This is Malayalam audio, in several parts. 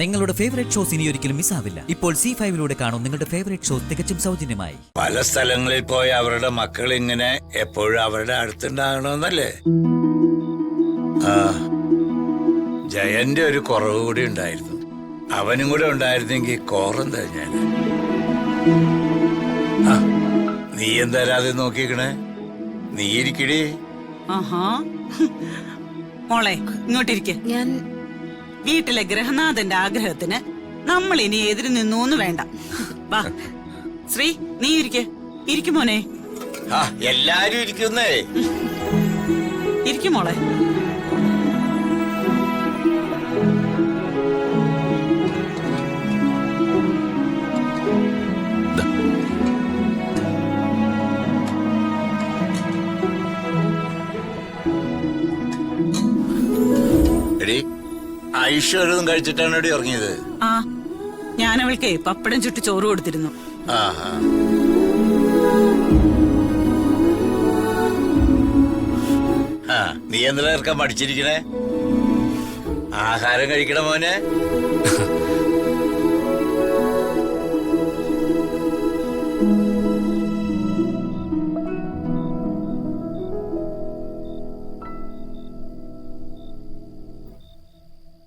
നിങ്ങളുടെ ഫേവറേറ്റ് ഷോസ് ഇനി ഒരിക്കലും മിസ്സാവില്ല. ഇപ്പോൾ C5 കാണും നിങ്ങളുടെ ഫേവറേറ്റ് ഷോസ് തികച്ചും സൗജന്യമായി. പല സ്ഥലങ്ങളിൽ പോയി അവരുടെ മക്കൾ ഇങ്ങനെ എപ്പോഴും അവരുടെ അടുത്തുണ്ടാകണമെന്നല്ലേ. ജയന്റെ ഒരു കുറവ് കൂടി ഉണ്ടായിരുന്നു. അവനും കൂടെ ഉണ്ടായിരുന്നെങ്കിൽ കോറം ഞാൻ. നീ എന്തായാലും നോക്കിക്കണേ. നീ ഇരിക്കടി. മോളെ ഇങ്ങോട്ടിരിക്കെ. ഞാൻ വീട്ടിലെ ഗ്രഹനാഥന്റെ ആഗ്രഹത്തിന് നമ്മൾ ഇനി എതിര് നിന്നൂന്ന് വേണ്ട. വാ ശ്രീ, നീ ഇരിക്കും മോനെ. എല്ലാരും ഇരിക്കുന്നേ. ഇരിക്കും മോളെ. ഐശ്വര്യതും കഴിച്ചിട്ടാണ് ഇവിടെ ഇറങ്ങിയത്. ഞാൻ അവൾക്ക് പപ്പടം ചുട്ട് ചോറ് കൊടുത്തിരുന്നു. നീ എന്തിനാ ഇറക്കാൻ മടിച്ചിരിക്കണേ? ആഹാരം കഴിക്കണ മോനെ.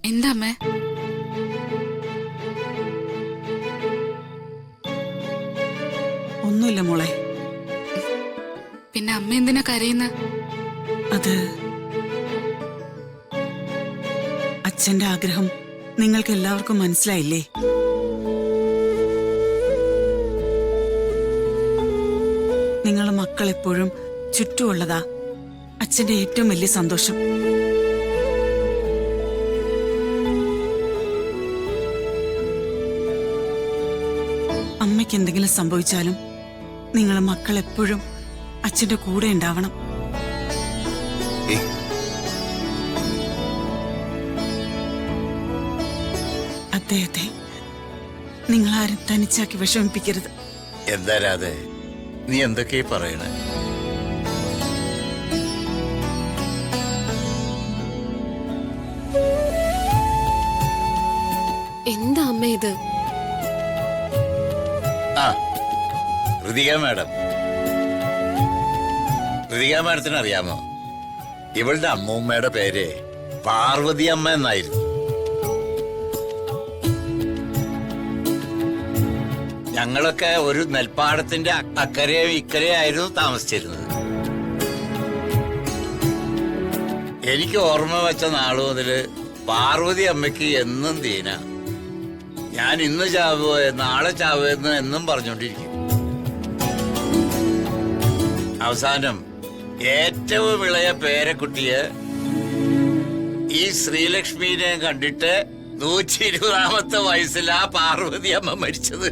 എന്താ അമ്മേ? ഒന്നുമില്ല മോളെ. പിന്നെ അമ്മ എന്തിനാ കരയുന്ന? അത് അച്ഛന്റെ ആഗ്രഹം നിങ്ങൾക്ക് എല്ലാവർക്കും മനസ്സിലായില്ലേ? നിങ്ങളെ മക്കൾ എപ്പോഴും ചുറ്റുമുള്ളതാ അച്ഛന്റെ ഏറ്റവും വലിയ സന്തോഷം. അമ്മയ്ക്ക് എന്തെങ്കിലും സംഭവിച്ചാലും നിങ്ങളെ മക്കൾ എപ്പോഴും അച്ഛന്റെ കൂടെ ഉണ്ടാവണം. അദ്ദേഹത്തെ നിങ്ങളാരും തനിച്ചാക്കി വിഷമിപ്പിക്കരുത്. എന്താ രാധേ, നീ എന്തൊക്കെയാ പറയണേ? എന്താ അമ്മ ഇത്? ഋതിക മാഡം, ഋതിക മാഡത്തിന് അറിയാമോ, ഇവളുടെ അമ്മൂമ്മയുടെ പേര് പാർവതി അമ്മ എന്നായിരുന്നു. ഞങ്ങളൊക്കെ ഒരു നെൽപ്പാടത്തിന്റെ അക്കരയും ഇക്കരയും ആയിരുന്നു താമസിച്ചിരുന്നത്. എനിക്ക് ഓർമ്മ വെച്ച നാളു മുതല് പാർവതി അമ്മയ്ക്ക് എന്നും ദീന. ഞാൻ ഇന്ന് ചാവുക നാളെ ചാവുക എന്നും പറഞ്ഞോണ്ടിരിക്കും. അവസാനം ഏറ്റവും ഇളയ പേരക്കുട്ടിയെ ഈ ശ്രീലക്ഷ്മിനെ കണ്ടിട്ട് 120ാമത്തെ വയസ്സിലാ പാർവതി അമ്മ മരിച്ചത്.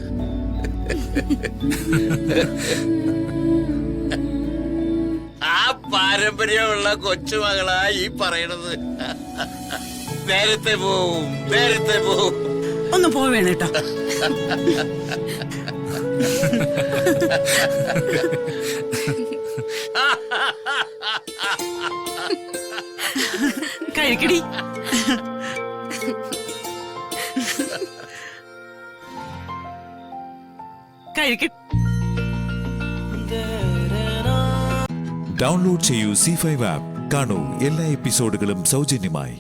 ആ പാരമ്പര്യമുള്ള കൊച്ചുമകളാ ഈ പറയണത്. നേരത്തെ പോവും, നേരത്തെ പോവും. ഒന്ന് പോവേണ കേട്ടോ. കഴിക്കടി. കഴിക്ക. ഡൗൺലോഡ് ചെയ്യൂ C5 ആപ്പ്. കാണൂ എല്ലാ എപ്പിസോഡുകളും സൗജന്യമായി.